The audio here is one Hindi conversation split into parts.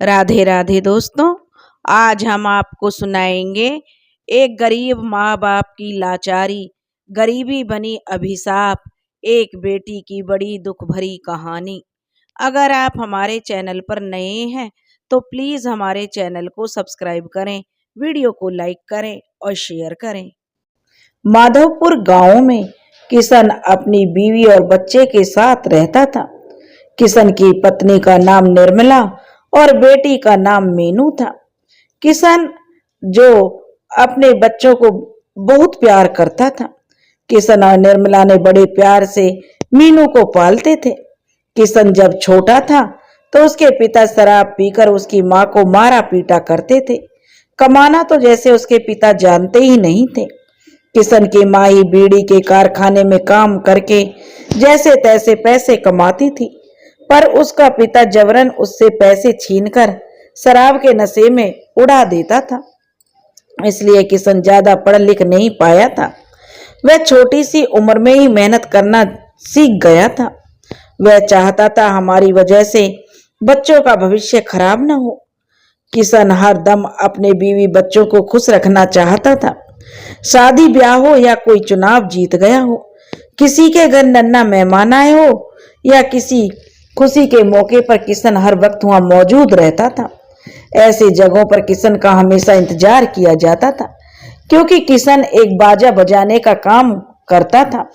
राधे राधे दोस्तों। आज हम आपको सुनाएंगे एक गरीब माँ बाप की लाचारी, गरीबी बनी अभिशाप, एक बेटी की बड़ी दुख भरी कहानी। अगर आप हमारे चैनल पर नए हैं तो प्लीज हमारे चैनल को सब्सक्राइब करें, वीडियो को लाइक करें और शेयर करें। माधवपुर गांव में किशन अपनी बीवी और बच्चे के साथ रहता था। किशन की पत्नी का नाम निर्मला और बेटी का नाम मीनू था। किशन जो अपने बच्चों को बहुत प्यार करता था। किशन और निर्मला ने बड़े प्यार से मीनू को पालते थे। किशन जब छोटा था तो उसके पिता शराब पीकर उसकी माँ को मारा पीटा करते थे। कमाना तो जैसे उसके पिता जानते ही नहीं थे। किशन की माँ ही बीड़ी के कारखाने में काम करके जैसे तैसे पैसे कमाती थी, पर उसका पिता जबरन उससे पैसे छीनकर शराब के नशे में उड़ा देता था। इसलिए किशन ज्यादा पढ़ लिख नहीं पाया था। वह छोटी सी उम्र में ही मेहनत करना सीख गया था। वह चाहता था हमारी वजह से बच्चों का भविष्य खराब न हो। किशन हर दम अपने बीवी बच्चों को खुश रखना चाहता था। शादी ब्याह हो या कोई चुनाव जीत गया हो, किसी के घर नन्ना मेहमान आए हो या किसी खुशी के मौके पर किशन हर वक्त वहां मौजूद रहता था। ऐसी जगहों पर किशन का हमेशा इंतजार किया जाता था, क्योंकि किशन एक बाजा बजाने का काम करता था।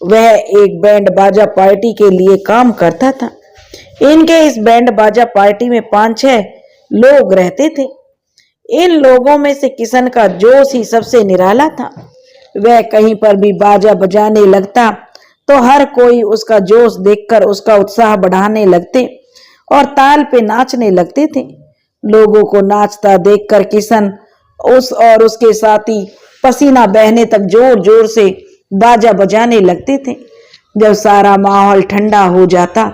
वह एक बैंड बाजा पार्टी के लिए काम करता था। इनके इस बैंड बाजा पार्टी में 5-6 लोग रहते थे। इन लोगों में से किशन का जोश ही सबसे निराला था। वह कहीं पर भी बाजा बजाने लगता तो हर कोई उसका जोश देखकर उसका उत्साह बढ़ाने लगते और ताल पे नाचने लगते थे। लोगों को नाचता देखकर किशन और उसके साथी पसीना बहने तक जोर जोर से बाजा बजाने लगते थे। जब सारा माहौल ठंडा हो जाता,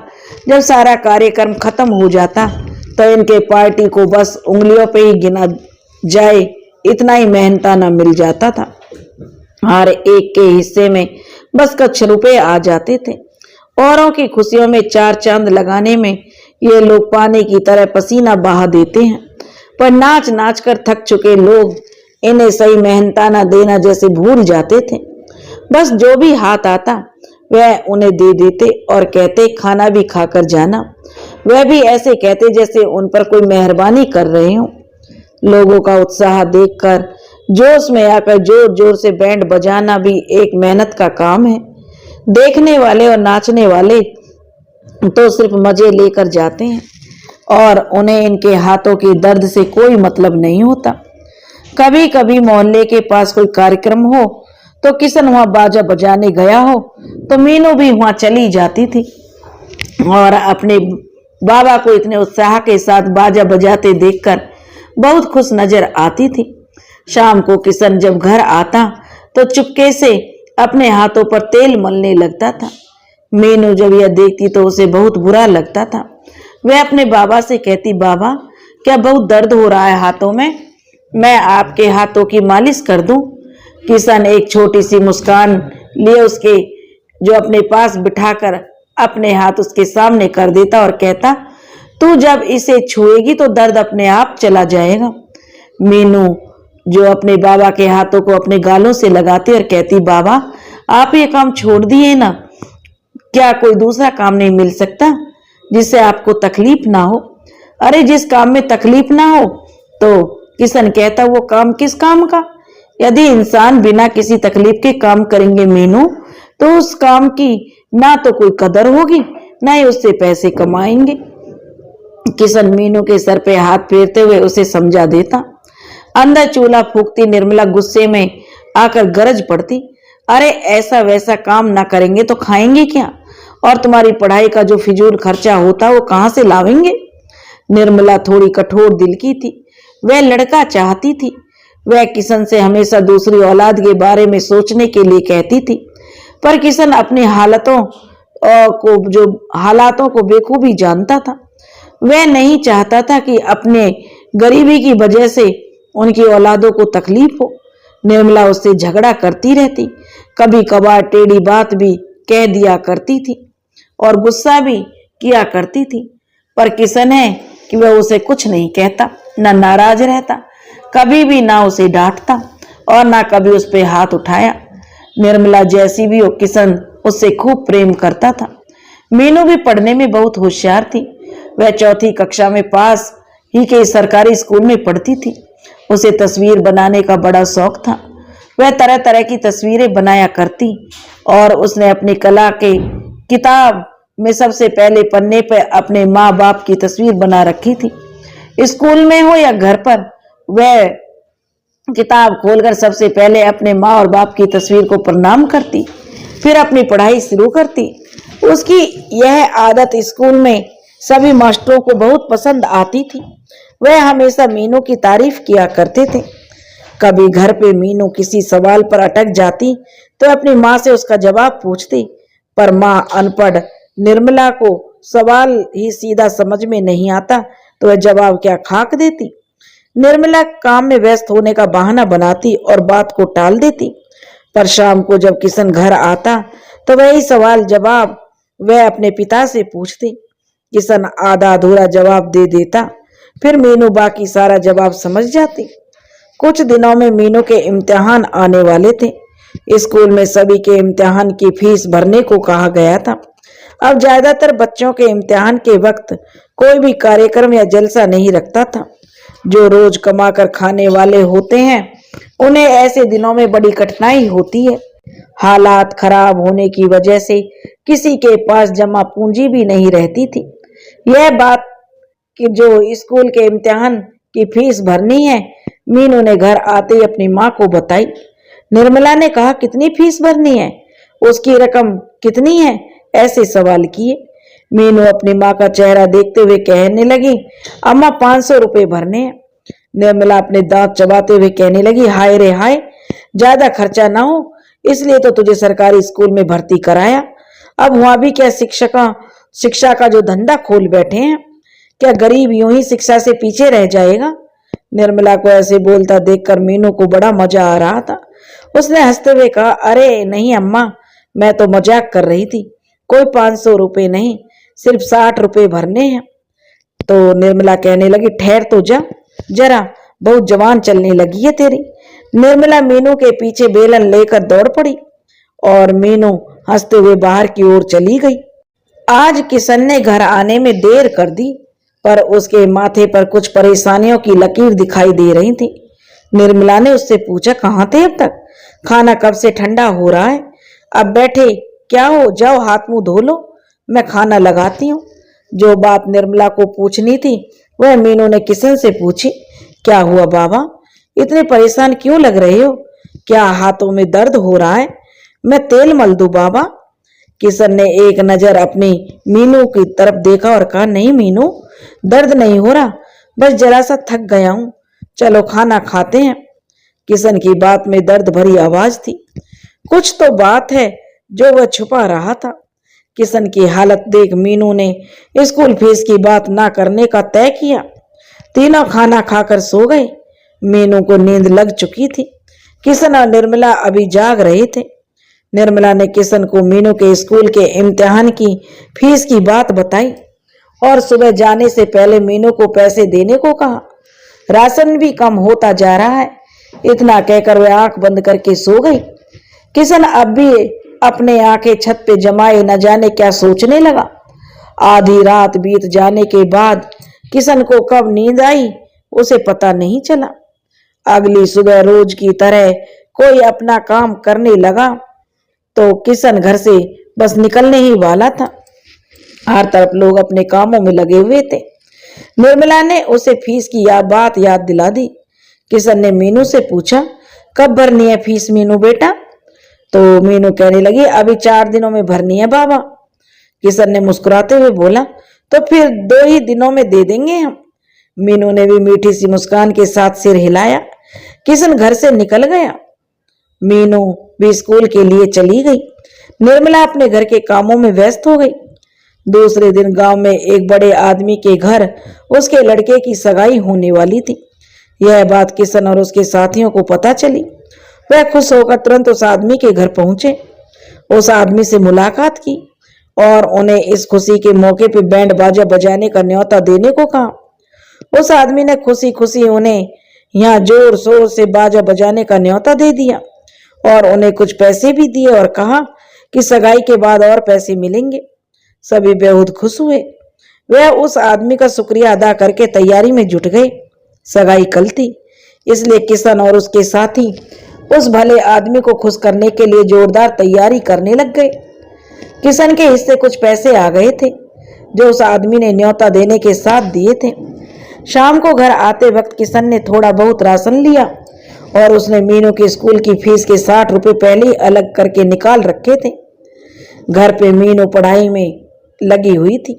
जब सारा कार्यक्रम खत्म हो जाता, तो इनके पार्टी को बस उंगलियों पे ही गिना जाए इतना ही मेहनताना मिल जाता था। हर एक के हिस्से में बस कुछ रुपए आ जाते थे। औरों की खुशियों में 4 चांद लगाने में ये लोग पानी की तरह पसीना बहा देते हैं, पर नाच नाच कर थक चुके लोग इन्हें सही मेहनताना देना जैसे भूल जाते थे। बस जो भी हाथ आता वह उन्हें दे देते और कहते खाना भी खाकर जाना। वह भी ऐसे कहते जैसे उन पर कोई मेहरबानी कर रहे हो। लोगों का उत्साह देखकर जोश में आकर जोर जोर से बैंड बजाना भी एक मेहनत का काम है। देखने वाले और नाचने वाले तो सिर्फ मजे लेकर जाते हैं और उन्हें इनके हाथों के दर्द से कोई मतलब नहीं होता। कभी कभी मोहल्ले के पास कोई कार्यक्रम हो तो किशन वहां बाजा बजाने गया हो तो मीनू भी वहां चली जाती थी और अपने बाबा को इतने उत्साह के साथ बाजा बजाते देखकर बहुत खुश नजर आती थी। शाम को किशन जब घर आता तो चुपके से अपने हाथों पर तेल मलने लगता था। मीनू जब यह देखती तो उसे बहुत बुरा लगता था। वह अपने बाबा से कहती, बाबा क्या बहुत दर्द हो रहा है हाथों में, मैं आपके हाथों की मालिश कर दूं। किशन एक छोटी सी मुस्कान लिए उसके जो अपने पास बिठाकर अपने हाथ उसके सामने कर देता और कहता, तू जब इसे छुएगी तो दर्द अपने आप चला जाएगा। मीनू जो अपने बाबा के हाथों को अपने गालों से लगाती और कहती, बाबा आप ये काम छोड़ दिए ना, क्या कोई दूसरा काम नहीं मिल सकता जिससे आपको तकलीफ ना हो। अरे जिस काम में तकलीफ ना हो, तो किशन कहता, वो काम किस काम का। यदि इंसान बिना किसी तकलीफ के काम करेंगे मीनू, तो उस काम की ना तो कोई कदर होगी ना ही उससे पैसे कमाएंगे। किशन मीनू के सर पे हाथ फेरते हुए उसे समझा देता। अंदर चूल्हा फूंकती निर्मला गुस्से में आकर गरज पड़ती, अरे ऐसा वैसा काम ना करेंगे तो खाएंगे क्या, और तुम्हारी पढ़ाई का जो फिजूल खर्चा होता वो कहां से लावेंगे। निर्मला थोड़ी कठोर दिल की थी। वह लड़का चाहती थी। वह किशन से हमेशा दूसरी औलाद के बारे में सोचने के लिए कहती थी, पर किशन अपनी हालातों को बेखूबी जानता था। वह नहीं चाहता था कि अपने गरीबी की वजह से उनकी औलादों को तकलीफ हो। निर्मला उससे झगड़ा करती रहती, कभी कभार टेढ़ी बात भी कह दिया करती थी और गुस्सा भी किया करती थी, पर किशन है कि वह उसे कुछ नहीं कहता, न नाराज रहता, कभी भी ना उसे डांटता और ना कभी उस पर हाथ उठाया। निर्मला जैसी भी हो, किशन उससे खूब प्रेम करता था। मीनू भी पढ़ने में बहुत होशियार थी। वह चौथी कक्षा में पास ही के सरकारी स्कूल में पढ़ती थी। उसे तस्वीर बनाने का बड़ा शौक था। वह तरह तरह की तस्वीरें बनाया करती और उसने अपनी कला के किताब में सबसे पहले पन्ने पर अपने माँ बाप की तस्वीर बना रखी थी। स्कूल में हो या घर पर, वह किताब खोलकर सबसे पहले अपने माँ और बाप की तस्वीर को प्रणाम करती, फिर अपनी पढ़ाई शुरू करती। उसकी यह आदत स्कूल में सभी मास्टरों को बहुत पसंद आती थी। वह हमेशा मीनू की तारीफ किया करते थे। कभी घर पे मीनू किसी सवाल पर अटक जाती तो अपनी माँ से उसका जवाब पूछती, पर माँ अनपढ़ निर्मला को सवाल ही सीधा समझ में नहीं आता तो वह जवाब क्या खाक देती। निर्मला काम में व्यस्त होने का बहाना बनाती और बात को टाल देती, पर शाम को जब किशन घर आता तो वही सवाल जवाब वह अपने पिता से पूछती। किशन आधा अधूरा जवाब दे देता, फिर मीनू बाकी सारा जवाब समझ जाती। कुछ दिनों में मीनू के इम्तिहान आने वाले थे। स्कूल में सभी के इम्तिहान की फीस भरने को कहा गया था। अब ज्यादातर बच्चों के इम्तिहान के वक्त कोई भी कार्यक्रम या जलसा नहीं रखता था। जो रोज कमा कर खाने वाले होते हैं उन्हें ऐसे दिनों में बड़ी कठिनाई होती है। हालात खराब होने की वजह से किसी के पास जमा पूंजी भी नहीं रहती थी। यह बात कि जो स्कूल के इम्तिहान की फीस भरनी है, मीनू ने घर आते ही अपनी माँ को बताई। निर्मला ने कहा, कितनी फीस भरनी है, उसकी रकम कितनी है, ऐसे सवाल किए। मीनू अपनी माँ का चेहरा देखते हुए कहने लगी, अम्मा 500 रुपए भरने हैं। निर्मला अपने दांत चबाते हुए कहने लगी, हाय रे हाय, ज्यादा खर्चा ना हो इसलिए तो तुझे सरकारी स्कूल में भर्ती कराया। अब वहां भी क्या शिक्षा का जो धंधा खोल बैठे हैं, क्या गरीब यूं ही शिक्षा से पीछे रह जाएगा। निर्मला को ऐसे बोलता देखकर मीनू को बड़ा मजा आ रहा था। उसने हंसते हुए कहा, अरे नहीं अम्मा, मैं तो मजाक कर रही थी, कोई 500 रुपए नहीं, सिर्फ 60 रुपए भरने हैं। तो निर्मला कहने लगी, ठहर तो जा जरा, बहुत जवान चलने लगी है तेरी। निर्मला मीनू के पीछे बेलन लेकर दौड़ पड़ी और मीनू हंसते हुए बाहर की ओर चली गई। आज किशन ने घर आने में देर कर दी, पर उसके माथे पर कुछ परेशानियों की लकीर दिखाई दे रही थी। निर्मला ने उससे पूछा, कहाँ थे अब तक, खाना कब से ठंडा हो रहा है, अब बैठे क्या हो, जाओ हाथ मुंह धो लो, मैं खाना लगाती हूँ। जो बात निर्मला को पूछनी थी वह मीनू ने किशन से पूछी। क्या हुआ बाबा, इतने परेशान क्यों लग रहे हो, क्या हाथों में दर्द हो रहा है, मैं तेल मल दूं बाबा। किशन ने एक नजर अपनी मीनू की तरफ देखा और कहा, नहीं मीनू, दर्द नहीं हो रहा, बस जरा सा थक गया हूं, चलो खाना खाते हैं। किशन की बात में दर्द भरी आवाज थी। कुछ तो बात है जो वह छुपा रहा था। किशन की हालत देख मीनू ने स्कूल फीस की बात ना करने का तय किया। तीनों खाना खाकर सो गए। मीनू को नींद लग चुकी थी। किशन और निर्मला अभी जाग रहे थे। निर्मला ने किशन को मीनू के स्कूल के इम्तिहान की फीस की बात बताई और सुबह जाने से पहले मीनू को पैसे देने को कहा। राशन भी कम होता जा रहा है, इतना कहकर वह आंख बंद करके सो गई। किशन अब भी अपने आंखें छत पे जमाए न जाने क्या सोचने लगा। आधी रात बीत जाने के बाद किशन को कब नींद आई उसे पता नहीं चला। अगली सुबह रोज की तरह कोई अपना काम करने लगा तो किशन घर से बस निकलने ही वाला था। हर तरफ लोग अपने कामों में लगे हुए थे। निर्मला ने उसे फीस की बात याद दिला दी। किशन ने मीनू से पूछा, कब भरनी है फीस मीनू बेटा। तो मीनू कहने लगी, अभी 4 दिनों में भरनी है बाबा। किशन ने मुस्कुराते हुए बोला, तो फिर 2 ही दिनों में दे देंगे हम। मीनू ने भी मीठी सी मुस्कान के साथ सिर हिलाया। किशन घर से निकल गया। मीनू भी स्कूल के लिए चली गई। निर्मला अपने घर के कामों में व्यस्त हो गई। दूसरे दिन गांव में एक बड़े आदमी के घर उसके लड़के की सगाई होने वाली थी। यह बात किशन और उसके साथियों को पता चली। वह खुश होकर तुरंत उस आदमी के घर पहुंचे, उस आदमी से मुलाकात की और उन्हें इस खुशी के मौके पर बैंड बाजा बजाने का न्योता देने को कहा। उस आदमी ने खुशी खुशी उन्हें यहाँ जोर शोर से बाजा बजाने का न्योता दे दिया और उन्हें कुछ पैसे भी दिए और कहा कि सगाई के बाद और पैसे मिलेंगे। सभी बेहद खुश हुए। वह उस आदमी का शुक्रिया अदा करके तैयारी में जुट गए। सगाई कल थी, इसलिए किशन और उसके साथी उस भले आदमी को खुश करने के लिए जोरदार तैयारी करने लग गए। किशन के हिस्से कुछ पैसे आ गए थे जो उस आदमी ने न्योता देने के साथ दिए थे। शाम को घर आते वक्त किशन ने थोड़ा बहुत राशन लिया और उसने मीनू के स्कूल की फीस के 60 रुपए पहले ही अलग करके निकाल रखे थे। घर पे मीनू पढ़ाई में लगी हुई थी।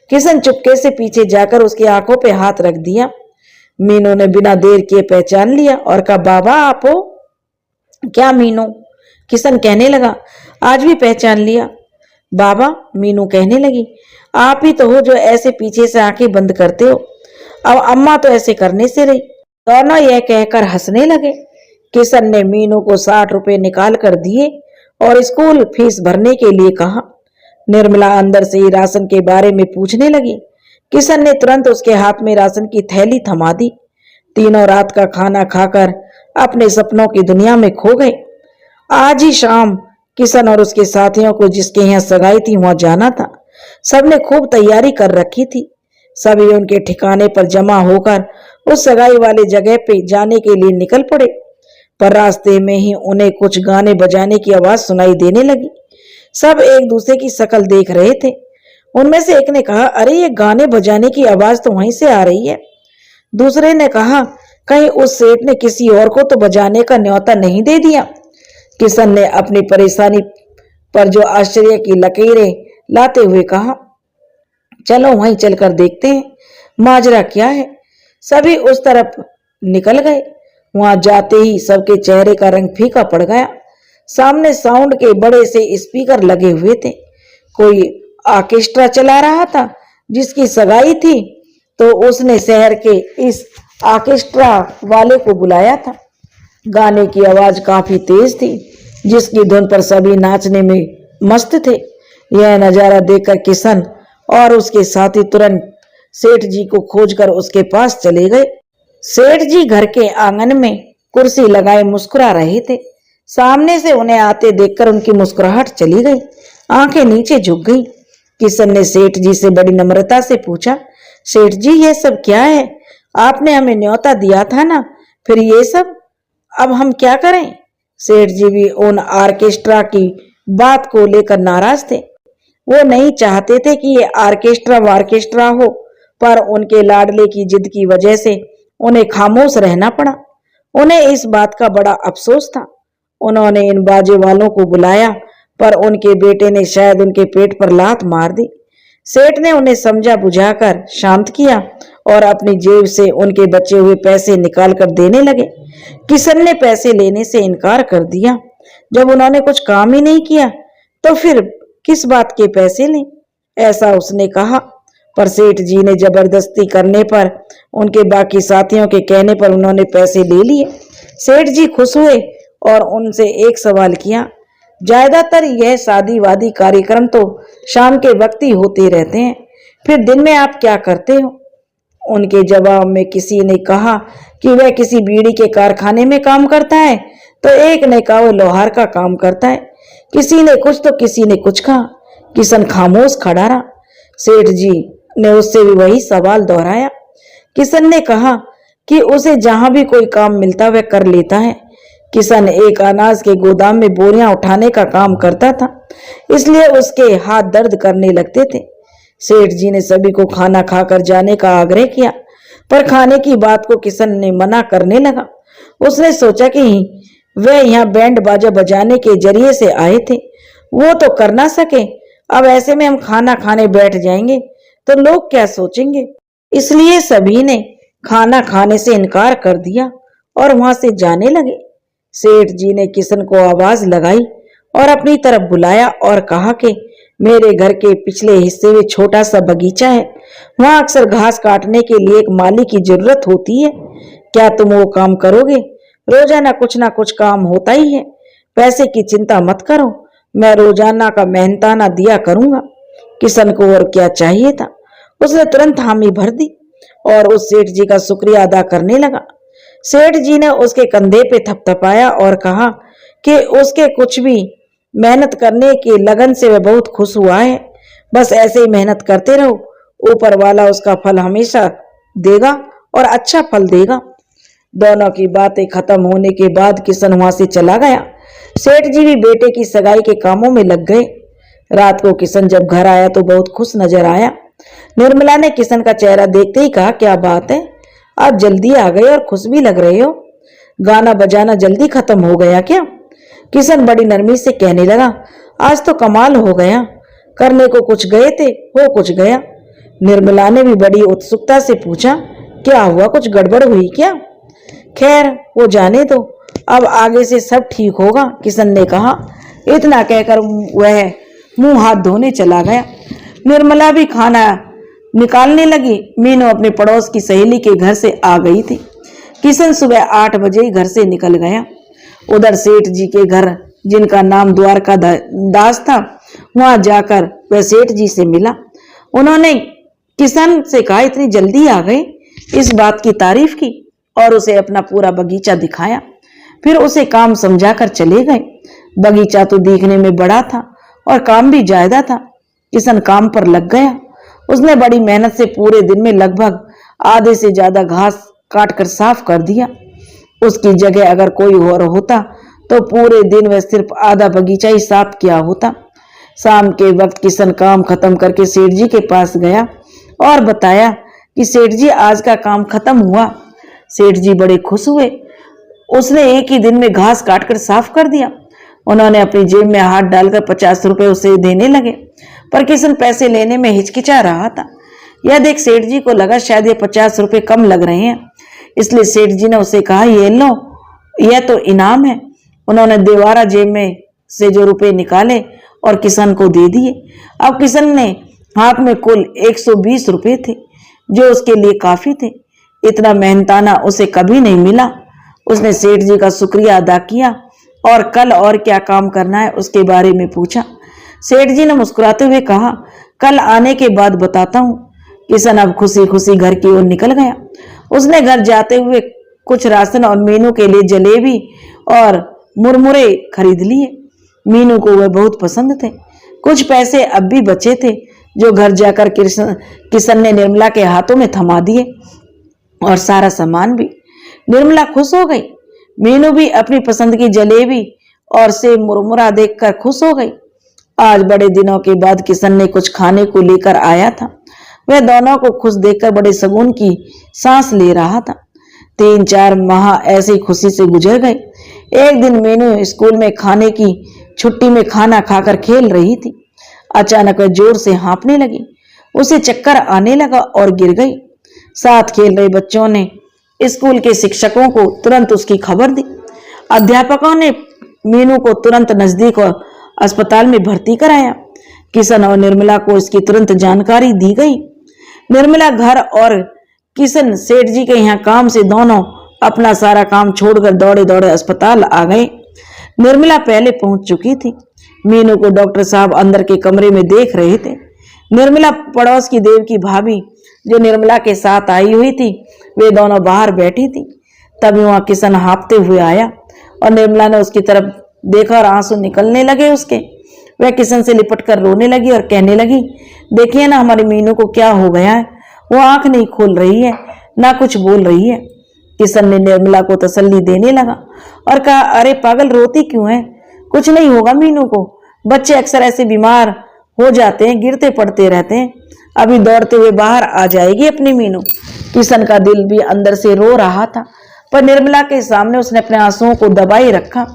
किशन चुपके से पीछे जाकर उसकी आंखों पे हाथ रख दिया। मीनू ने बिना देर किए पहचान लिया और कहा, बाबा आप हो क्या? मीनू, किशन कहने लगा। आज भी पहचान लिया बाबा? मीनू कहने लगी। आप ही तो हो जो ऐसे पीछे से आंखें बंद करते हो। अब अम्मा तो ऐसे करने से रही। दोनों यह कहकर हंसने लगे। किशन ने मीनू को 60 रुपए निकाल कर दिए और स्कूल फीस भरने के लिए कहा। निर्मला अंदर से ही राशन के बारे में पूछने लगी। किशन ने तुरंत उसके हाथ में राशन की थैली थमा दी। तीनों रात का खाना खाकर अपने सपनों की दुनिया में खो गए। आज ही शाम किशन और उसके साथियों को जिसके यहाँ सगाई थी वहां जाना था। सबने खूब तैयारी कर रखी थी। सभी उनके ठिकाने पर जमा होकर उस सगाई वाली जगह पे जाने के लिए निकल पड़े। पर रास्ते में ही उन्हें कुछ गाने बजाने की आवाज सुनाई देने लगी। सब एक दूसरे की शक्ल देख रहे थे। उनमें से एक ने कहा, अरे ये गाने बजाने की आवाज तो वहीं से आ रही है। दूसरे ने कहा, कहीं उस सेठ ने किसी और को तो बजाने का न्योता नहीं दे दिया। किशन ने अपनी परेशानी पर जो आश्चर्य की लकीरें लाते हुए कहा, चलो वहीं चलकर देखते हैं माजरा क्या है। सभी उस तरफ निकल गए। वहां जाते ही सबके चेहरे का रंग फीका पड़ गया। सामने साउंड के बड़े से स्पीकर लगे हुए थे। कोई ऑर्केस्ट्रा चला रहा था। जिसकी सगाई थी तो उसने शहर के इस ऑर्केस्ट्रा वाले को बुलाया था। गाने की आवाज काफी तेज थी, जिसकी धुन पर सभी नाचने में मस्त थे। यह नजारा देखकर किशन और उसके साथी तुरंत सेठ जी को खोजकर उसके पास चले गए। सेठ जी घर के आंगन में कुर्सी लगाए मुस्कुरा रहे थे। सामने से उन्हें आते देखकर उनकी मुस्कुराहट चली गई। आंखें नीचे झुक गई। किशन ने सेठ जी से बड़ी नम्रता से पूछा, सेठ जी ये सब क्या है? आपने हमें न्योता दिया था ना, फिर ये सब अब हम क्या करें? सेठ जी भी उन ऑर्केस्ट्रा की बात को लेकर नाराज थे। वो नहीं चाहते थे कि ये ऑर्केस्ट्रा हो, पर उनके लाडले की जिद की वजह से उन्हें खामोश रहना पड़ा। उन्हें इस बात का बड़ा अफसोस था। उन्होंने इन बाजे वालों को बुलाया, पर उनके बेटे ने शायद उनके पेट पर लात मार दी। सेठ ने उन्हें समझा बुझाकर शांत किया और अपनी जेब से उनके बचे हुए पैसे निकाल कर देने लगे। किशन ने पैसे लेने से इनकार कर दिया। जब उन्होंने कुछ काम ही नहीं किया तो फिर किस बात के पैसे लें, ऐसा उसने कहा। पर सेठ जी ने जबरदस्ती करने पर, उनके बाकी साथियों के कहने पर उन्होंने पैसे ले लिए। सेठ जी खुश हुए और उनसे एक सवाल किया, ज्यादातर यह शादी वादी कार्यक्रम तो शाम के वक्त ही होते रहते हैं, फिर दिन में आप क्या करते हो? उनके जवाब में किसी ने कहा कि वह किसी बीड़ी के कारखाने में काम करता है, तो एक ने कहा वह लोहार का काम करता है। किसी ने कुछ तो किसी ने कुछ कहा। किशन खामोश खड़ा रहा। सेठ जी ने उससे भी वही सवाल दोहराया। किशन ने कहा कि उसे जहां भी कोई काम मिलता वह कर लेता है। किशन एक अनाज के गोदाम में बोरियां उठाने का काम करता था, इसलिए उसके हाथ दर्द करने लगते थे। सेठ जी ने सभी को खाना खाकर जाने का आग्रह किया, पर खाने की बात को किशन ने मना करने लगा। उसने सोचा कि वह यहाँ बैंड बाजा बजाने के जरिए से आए थे, वो तो कर ना सके। अब ऐसे में हम खाना खाने बैठ जाएंगे तो लोग क्या सोचेंगे, इसलिए सभी ने खाना खाने से इनकार कर दिया और वहां से जाने लगे। सेठ जी ने किशन को आवाज लगाई और अपनी तरफ बुलाया और कहा कि मेरे घर के पिछले हिस्से में छोटा सा बगीचा है, वहां अक्सर घास काटने के लिए एक माली की जरूरत होती है। क्या तुम वो काम करोगे? रोजाना कुछ ना कुछ काम होता ही है। पैसे की चिंता मत करो, मैं रोजाना का मेहनताना दिया करूंगा। किशन को और क्या चाहिए था, उसने तुरंत हामी भर दी। और उस सेठ जी का शुक्रिया अदा करने लगा। सेठ जी ने उसके कंधे पे थपथपाया और कहा कि उसके कुछ भी मेहनत करने की लगन से वह बहुत खुश हुआ है। बस ऐसे ही मेहनत करते रहो, ऊपर वाला उसका फल हमेशा देगा और अच्छा फल देगा। दोनों की बातें खत्म होने के बाद किशन वहां से चला गया। सेठ जी भी बेटे की सगाई के कामों में लग गए। रात को किशन जब घर आया तो बहुत खुश नजर आया। निर्मला ने किशन का चेहरा देखते ही कहा, क्या बात है, आज जल्दी आ गए और खुश भी लग रहे हो। गाना बजाना जल्दी खत्म हो गया क्या? किशन बड़ी नरमी से कहने लगा, आज तो कमाल हो गया, करने को कुछ गए थे, हो कुछ गया। निर्मला ने भी बड़ी उत्सुकता से पूछा, क्या हुआ, कुछ गड़बड़ हुई क्या? खैर वो जाने दो, अब आगे से सब ठीक होगा, किशन ने कहा। इतना कहकर वह मुंह हाथ धोने चला गया। निर्मला भी खाना निकालने लगी। मीनू अपने पड़ोस की सहेली के घर से आ गई थी। किशन सुबह 8 बजे ही घर से निकल गया। उधर सेठ जी के घर, जिनका नाम द्वारका दास था, वहां जाकर वह सेठ जी से मिला। उन्होंने किशन से कहा, इतनी जल्दी आ गए, इस बात की तारीफ की और उसे अपना पूरा बगीचा दिखाया। फिर उसे काम समझाकर चले गए। बगीचा तो देखने में बड़ा था और काम भी ज्यादा था। किशन काम पर लग गया। उसने बड़ी मेहनत से पूरे दिन में लगभग आधे से ज्यादा घास काट कर साफ कर दिया। उसकी जगह अगर कोई और होता तो पूरे दिन वह सिर्फ आधा बगीचा ही साफ किया होता। शाम के वक्त किशन काम खत्म करके सेठ जी के पास गया और बताया कि सेठ जी आज का काम खत्म हुआ। सेठ जी बड़े खुश हुए। उसने एक ही दिन में घास काटकर साफ कर दिया। उन्होंने अपनी जेब में हाथ डालकर 50 रुपए उसे देने लगे, पर किशन पैसे लेने में हिचकिचा रहा था। यह देख सेठ जी को लगा शायद ये 50 रुपए कम लग रहे हैं, इसलिए सेठ जी ने उसे कहा, ये लो, यह तो इनाम है। उन्होंने दोबारा जेब में से जो रुपए निकाले और किशन को दे दिए। अब किशन ने हाथ में कुल 120 रुपए थे, जो उसके लिए काफी थे। इतना मेहनताना उसे कभी नहीं मिला। उसने सेठ जी का शुक्रिया अदा किया और कल और क्या काम करना है उसके बारे में पूछा। सेठ जी ने मुस्कुराते हुए कहा, कल आने के बाद बताता हूँ। किशन अब खुशी खुशी घर की ओर निकल गया। उसने घर जाते हुए कुछ राशन और मीनू के लिए जलेबी और मुरमुरे खरीद लिए। मीनू को वह बहुत पसंद थे। कुछ पैसे अब भी बचे थे, जो घर जाकर किशन ने निर्मला के हाथों में थमा दिए, और सारा सामान भी। निर्मला खुश हो गई। मीनू भी अपनी पसंद की जलेबी और सेब मुरमुरा देखकर खुश हो गई। आज बड़े दिनों के बाद किशन ने कुछ खाने को लेकर आया था। वह दोनों को खुश देखकर बड़े सुकून की सांस ले रहा था। 3-4 माह ऐसी खुशी से गुजर गए। एक दिन मीनू स्कूल में खाने की छुट्टी में खाना खाकर खेल रही थी। अचानक वह जोर से हाँफने लगी। उसे चक्कर आने लगा और गिर गई। साथ खेल रहे बच्चों ने स्कूल के शिक्षकों को तुरंत उसकी खबर दी। अध्यापकों ने मीनू को तुरंत नजदीक अस्पताल में भर्ती कराया। किशन और निर्मला को इसकी तुरंत जानकारी दी गई। निर्मला घर और किशन सेठ जी के यहाँ काम से दोनों अपना सारा काम छोड़कर दौड़े दौड़े अस्पताल आ गए। निर्मला पहले पहुंच चुकी थी। मीनू को डॉक्टर साहब अंदर के कमरे में देख रहे थे। निर्मला पड़ोस की देव की भाभी, जो निर्मला के साथ आई हुई थी, वे दोनों बाहर बैठी थी। तभी वहां किशन हाँफते हुए आया और निर्मला ने उसकी तरफ देखा और आंसू निकलने लगे उसके। वह किशन से लिपट कर रोने लगी और कहने लगी, देखिए ना हमारी मीनू को क्या हो गया है, वो आंख नहीं खोल रही है, ना कुछ बोल रही है। किशन ने निर्मला को तसल्ली देने लगा और कहा, अरे पागल, रोती क्यों है, कुछ नहीं होगा मीनू को। बच्चे अक्सर ऐसे बीमार हो जाते हैं, गिरते पड़ते रहते हैं, अभी दौड़ते हुए बाहर आ जाएगी अपनी मीनू। किशन का दिल भी अंदर से रो रहा था, पर निर्मला के सामने उसने अपने आंसुओं को दबाए रखा।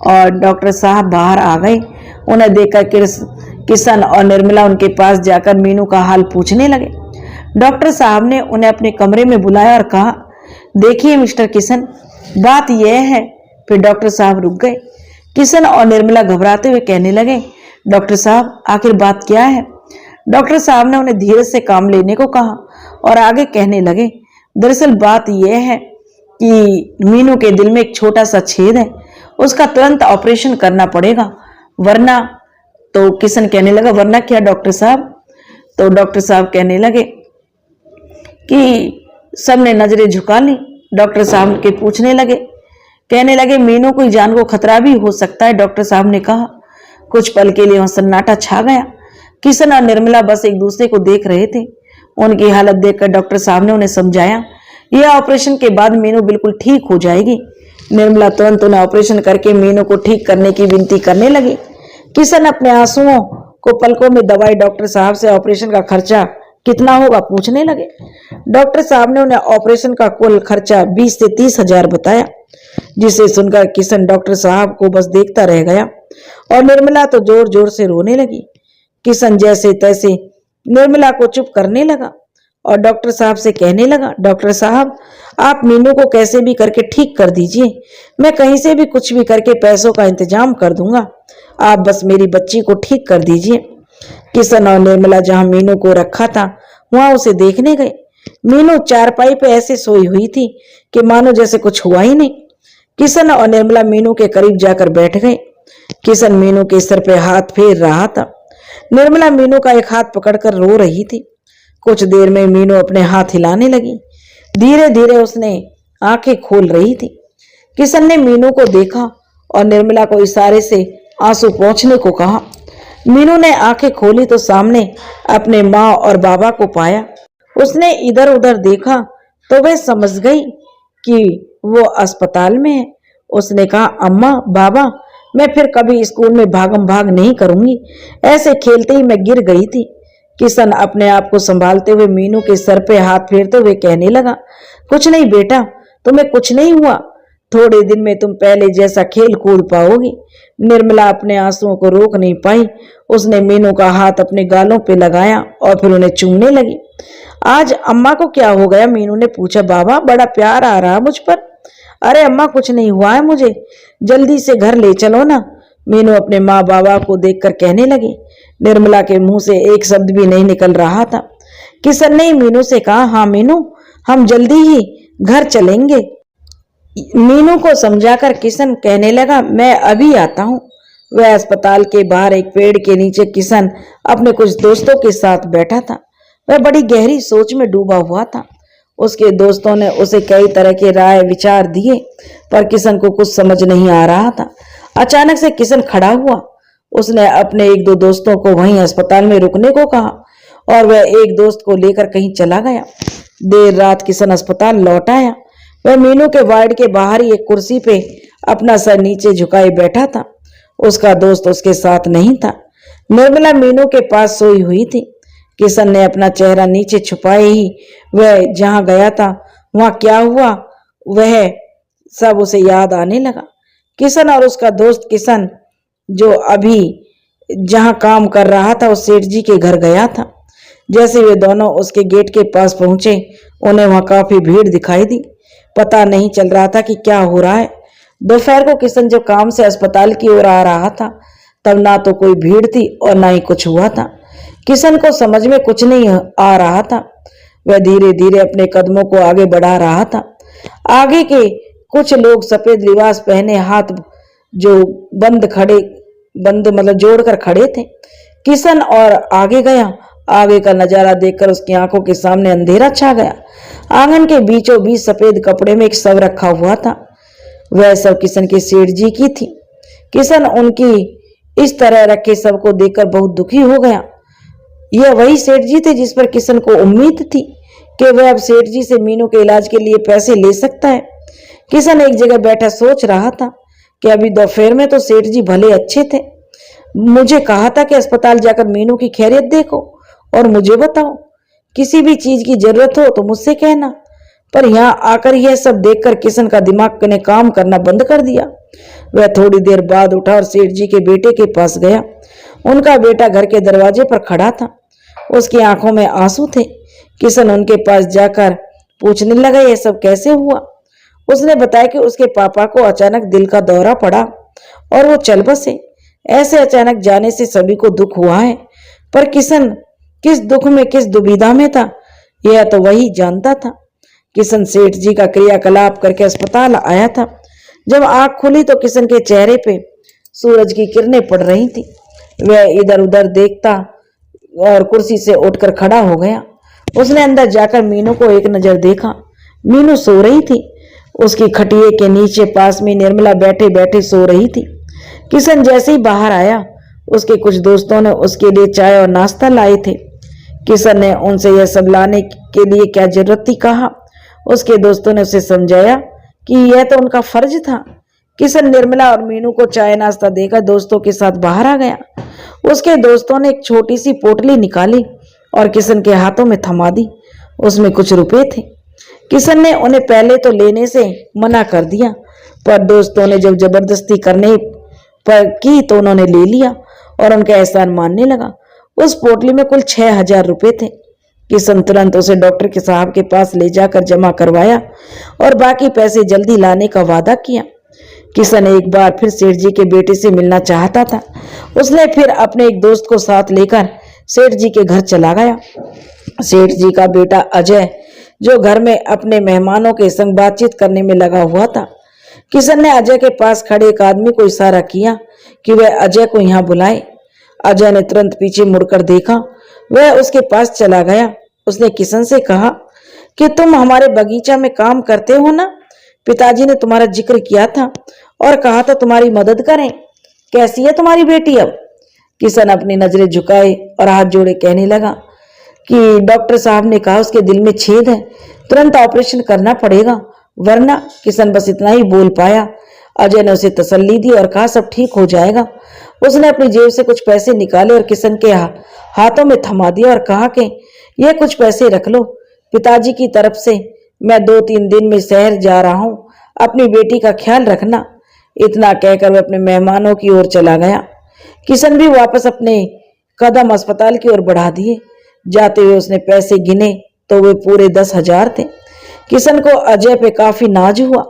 और डॉक्टर साहब बाहर आ गए। उन्हें देखकर किशन और निर्मला उनके पास जाकर मीनू का हाल पूछने लगे। डॉक्टर साहब ने उन्हें अपने कमरे में बुलाया और कहा, देखिए मिस्टर किशन, बात यह है। फिर डॉक्टर साहब रुक गए। किशन और निर्मला घबराते हुए कहने लगे, डॉक्टर साहब आखिर बात क्या है? डॉक्टर साहब ने उन्हें धीरे से काम लेने को कहा और आगे कहने लगे, दरअसल बात यह है कि मीनू के दिल में एक छोटा सा छेद है, उसका तुरंत ऑपरेशन करना पड़ेगा, वरना। तो किशन कहने लगा, वरना क्या डॉक्टर साहब? तो डॉक्टर साहब कहने लगे कि सबने नजरें झुका ली। डॉक्टर साहब के पूछने लगे, कहने लगे, मीनू की जान को खतरा भी हो सकता है। डॉक्टर साहब ने कहा। कुछ पल के लिए वहां सन्नाटा छा गया। किशन और निर्मला बस एक दूसरे को देख रहे थे। उनकी हालत देखकर डॉक्टर साहब ने उन्हें समझाया, यह ऑपरेशन के बाद मीनू बिल्कुल ठीक हो जाएगी। निर्मला तुरंत उन्हें ऑपरेशन करके मीनू को ठीक करने की विनती करने लगी। किशन अपने आंसुओं को पलकों में दबाए डॉक्टर साहब से ऑपरेशन का खर्चा कितना होगा पूछने लगे। डॉक्टर साहब ने उन्हें ऑपरेशन का कुल खर्चा 20 से 30 हजार बताया, जिसे सुनकर किशन डॉक्टर साहब को बस देखता रह गया और निर्मला तो जोर जोर से रोने लगी। किशन जैसे तैसे निर्मला को चुप करने लगा और डॉक्टर साहब से कहने लगा, डॉक्टर साहब आप मीनू को कैसे भी करके ठीक कर दीजिए, मैं कहीं से भी कुछ भी करके पैसों का इंतजाम कर दूंगा, आप बस मेरी बच्ची को ठीक कर दीजिए। किशन और निर्मला जहां मीनू को रखा था वहां उसे देखने गए। मीनू चारपाई पे ऐसे सोई हुई थी कि मानो जैसे कुछ हुआ ही नहीं। किशन और निर्मला मीनू के करीब जाकर बैठ गए। किशन मीनू के सिर पे हाथ फेर रहा था। निर्मला मीनू का एक हाथ पकड़कर रो रही थी। कुछ देर में मीनू अपने हाथ हिलाने लगी। धीरे धीरे उसने आंखें खोल रही थी। किशन ने मीनू को देखा और निर्मला को इशारे से आंसू पोंछने को कहा। मीनू ने आंखें खोली तो सामने अपने माँ और बाबा को पाया। उसने इधर उधर देखा तो वह समझ गई कि वो अस्पताल में है। उसने कहा, अम्मा बाबा मैं फिर कभी स्कूल में भागम भाग नहीं करूंगी, ऐसे खेलते ही मैं गिर गई थी। किशन अपने आप को संभालते हुए मीनू के सर पे हाथ फेरते हुए कहने लगा, कुछ नहीं बेटा, तुम्हें कुछ नहीं हुआ, थोड़े दिन में तुम पहले जैसा खेल कूद पाओगी। निर्मला अपने आंसुओं को रोक नहीं पाई। उसने मीनू का हाथ अपने गालों पे लगाया और फिर उन्हें चूमने लगी। आज अम्मा को क्या हो गया? मीनू ने पूछा। बाबा बड़ा प्यार आ रहा मुझ पर। अरे अम्मा कुछ नहीं हुआ है मुझे, जल्दी से घर ले चलो ना, मीनू अपने माँ बाबा को देखकर कहने लगी। निर्मला के मुंह से एक शब्द भी नहीं निकल रहा था। किशन ने मीनू से कहा, हाँ मीनू हम जल्दी ही घर चलेंगे। मीनू को समझाकर किशन कहने लगा, मैं अभी आता हूँ। वह अस्पताल के बाहर एक पेड़ के नीचे किशन अपने कुछ दोस्तों के साथ बैठा था। वह बड़ी गहरी सोच में डूबा हुआ था। उसके दोस्तों ने उसे कई तरह के राय विचार दिए पर किशन को कुछ समझ नहीं आ रहा था। अचानक से किशन खड़ा हुआ। उसने अपने एक दो दोस्तों को वहीं अस्पताल में रुकने को कहा और वह एक दोस्त को लेकर कहीं चला गया। देर रात किशन अस्पताल लौट आया। वह मीनू के वार्ड के बाहर ही एक कुर्सी पे अपना सर नीचे झुकाए बैठा था। उसका दोस्त उसके साथ नहीं था। निर्मला मीनू के पास सोई हुई थी। किशन ने अपना चेहरा नीचे छुपाए ही वह जहां गया था वहां क्या हुआ वह सब उसे याद आने लगा। किशन और उसका दोस्त किशन जो अभी जहां काम कर रहा था उस सेठ जी के घर गया था। जैसे वे दोनों उसके गेट के पास पहुंचे उन्हें वहां काफी भीड़ दिखाई दी। पता नहीं चल रहा था कि क्या हो रहा है। दोपहर को किशन जब काम से अस्पताल की ओर आ रहा था तब ना तो कोई भीड़ थी और ना ही कुछ हुआ था। किशन को समझ में कुछ नहीं आ रहा था। वह धीरे धीरे अपने कदमों को आगे बढ़ा रहा था। आगे के कुछ लोग सफेद लिबास पहने हाथ जो बंद मतलब जोड़कर खड़े थे। किशन और आगे गया। आगे का नजारा देखकर उसकी आंखों के सामने अंधेरा छा गया। आंगन के बीचों बीच सफेद कपड़े में एक शव रखा हुआ था। वह शव किशन के सेठ जी की थी। किशन उनकी इस तरह रखे शव को देखकर बहुत दुखी हो गया। यह वही सेठ जी थे जिस पर किशन को उम्मीद थी कि वह अब सेठ जी से मीनू के इलाज के लिए पैसे ले सकता है। किशन एक जगह बैठा सोच रहा था कि अभी दोपहर में तो सेठ जी भले अच्छे थे, मुझे कहा था कि अस्पताल जाकर मीनू की खैरियत देखो और मुझे बताओ, किसी भी चीज की जरूरत हो तो मुझसे कहना। पर यहाँ आकर यह सब देखकर किशन का दिमाग ने काम करना बंद कर दिया। वह थोड़ी देर बाद उठा और सेठ जी के बेटे के पास गया। उनका बेटा घर के दरवाजे पर खड़ा था। उसकी आंखों में आंसू थे। किशन उनके पास जाकर पूछने लगा, यह सब कैसे हुआ? उसने बताया कि उसके पापा को अचानक दिल का दौरा पड़ा और वो चल बसे। ऐसे अचानक जाने से सभी को दुख हुआ है, पर किशन किस दुख में किस दुविधा में था यह तो वही जानता था। किशन सेठ जी का क्रियाकलाप करके अस्पताल आया था। जब आंख खुली तो किशन के चेहरे पे सूरज की किरणें पड़ रही थी। वह इधर उधर देखता और कुर्सी से उठकर खड़ा हो गया। उसने अंदर जाकर मीनू को एक नजर देखा। मीनू सो रही थी। उसकी खटिए के नीचे पास में निर्मला बैठे बैठे सो रही थी। किशन जैसे ही बाहर आया, उसके कुछ दोस्तों ने उसके लिए चाय और नाश्ता लाए थे। किशन ने उनसे यह सब लाने के लिए क्या जरूरत थी कहा। उसके दोस्तों ने उसे समझाया कि यह तो उनका फर्ज था। किशन निर्मला और मीनू को चाय नाश्ता देकर दोस्तों के साथ बाहर आ गया। उसके दोस्तों ने एक छोटी सी पोटली निकाली और किशन के हाथों में थमा दी। उसमें कुछ रुपए थे। किशन ने उन्हें पहले तो लेने से मना कर दिया, पर दोस्तों ने जब जबरदस्ती करने पर की तो उन्होंने ले लिया और उनका एहसान मानने लगा। उस पोटली में कुल 6,000 रुपए थे। किशन तुरंत उसे डॉक्टर के साहब के पास ले जाकर जमा करवाया और बाकी पैसे जल्दी लाने का वादा किया। किशन एक बार फिर सेठ जी के बेटे से मिलना चाहता था। उसने फिर अपने एक दोस्त को साथ लेकर सेठ जी के घर चला गया। सेठ जी का बेटा अजय, जो घर में अपने मेहमानों के संग बातचीत करने में लगा हुआ था। किशन ने अजय के पास खड़े एक आदमी को इशारा किया कि वह अजय को यहाँ बुलाए। अजय ने तुरंत पीछे मुड़कर देखा। वह उसके पास चला गया। उसने किशन से कहा कि तुम हमारे बगीचा में काम करते हो ना? पिताजी ने तुम्हारा जिक्र किया था और कहा था तुम्हारी मदद करें। कैसी है तुम्हारी बेटी अब? किशन अपनी नजरें झुकाए और हाथ जोड़े कहने लगा कि डॉक्टर साहब ने कहा उसके दिल में छेद है, तुरंत ऑपरेशन करना पड़ेगा, वरना। किशन बस इतना ही बोल पाया। अजय ने उसे तसल्ली दी और कहा सब ठीक हो जाएगा। उसने अपनी जेब से कुछ पैसे निकाले और किशन के हाथों में थमा दिया और कहा कि यह कुछ पैसे रख लो, पिताजी की तरफ से। मैं 2-3 दिन में शहर जा रहा हूं, अपनी बेटी का ख्याल रखना। इतना कहकर वह अपने मेहमानों की ओर चला गया। किशन भी वापस अपने कदम अस्पताल की ओर बढ़ा दिए। जाते हुए उसने पैसे गिने तो वे पूरे 10,000 थे। किशन को अजय पे काफी नाज हुआ।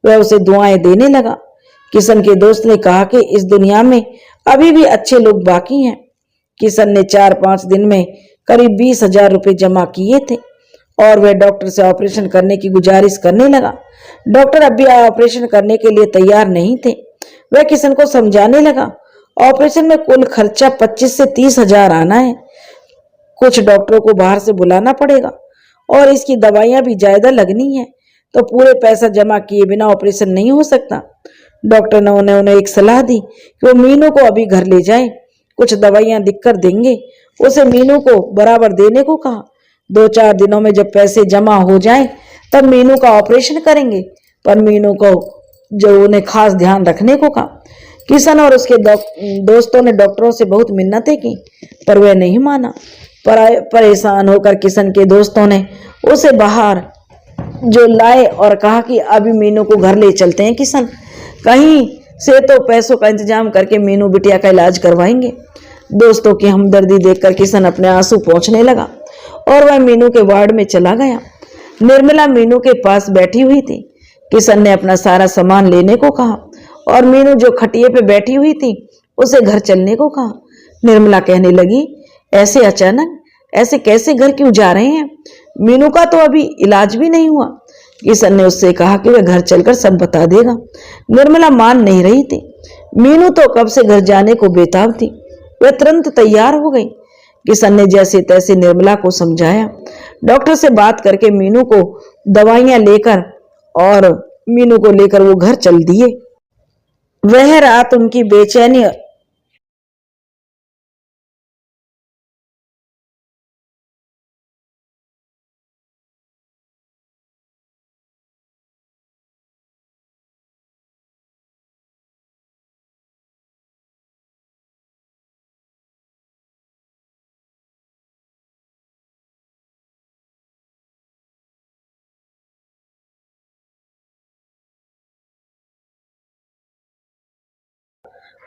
वह उसे दुआएं देने लगा। किशन के दोस्त ने कहा कि इस दुनिया में अभी भी अच्छे लोग बाकी हैं। किशन ने 4-5 दिन में करीब 20,000 रुपए जमा किए थे और वह डॉक्टर से ऑपरेशन करने की गुजारिश करने लगा। डॉक्टर अब भी ऑपरेशन करने के लिए तैयार नहीं थे। वह किशन को समझाने लगा, ऑपरेशन में कुल खर्चा 25 से 30,000 आना है। कुछ डॉक्टरों को बाहर से बुलाना पड़ेगा और इसकी दवाइयां भी ज्यादा लगनी है, तो पूरे पैसा जमा किए बिना ऑपरेशन नहीं हो सकता। डॉक्टर ने उन्हें एक सलाह दी कि वो मीनू को अभी घर ले जाए, कुछ दवाइयां लिखकर देंगे। उसे मीनू को बराबर देने को कहा। 2-4 दिनों में जब पैसे जमा हो जाएं, तब मीनू का ऑपरेशन करेंगे, पर मीनू को जो उन्हें खास ध्यान रखने को कहा। किशन और उसके दोस्तों ने डॉक्टरों से बहुत मिन्नतें की, पर वह नहीं माना। परेशान होकर किशन के दोस्तों ने उसे बाहर जो लाए और कहा कि अभी मीनू को घर ले चलते हैं किशन, कहीं से तो पैसों का इंतजाम करके मीनू बिटिया का इलाज करवाएंगे। दोस्तों की हमदर्दी देखकर किशन अपने आंसू पोंछने लगा और वह मीनू के वार्ड में चला गया। निर्मला मीनू के पास बैठी हुई थी। किशन ने अपना सारा सामान लेने को कहा और मीनू जो खटिए पे बैठी हुई थी उसे घर चलने को कहा। निर्मला कहने लगी, ऐसे अचानक, ऐसे कैसे घर क्यों जा रहे हैं? मीनू का तो अभी इलाज भी नहीं हुआ। किशन ने उससे कहा कि वह घर चलकर सब बता देगा। निर्मला मान नहीं रही थी। मीनू तो कब से घर जाने को बेताब थी। वह तुरंत तैयार हो गई। किशन ने जैसे तैसे निर्मला को समझाया। डॉक्टर से बात करके मीनू को दवाइयां लेकर और मीनू को लेकर वो घर चल दिए। वह रात उनकी बेचैनी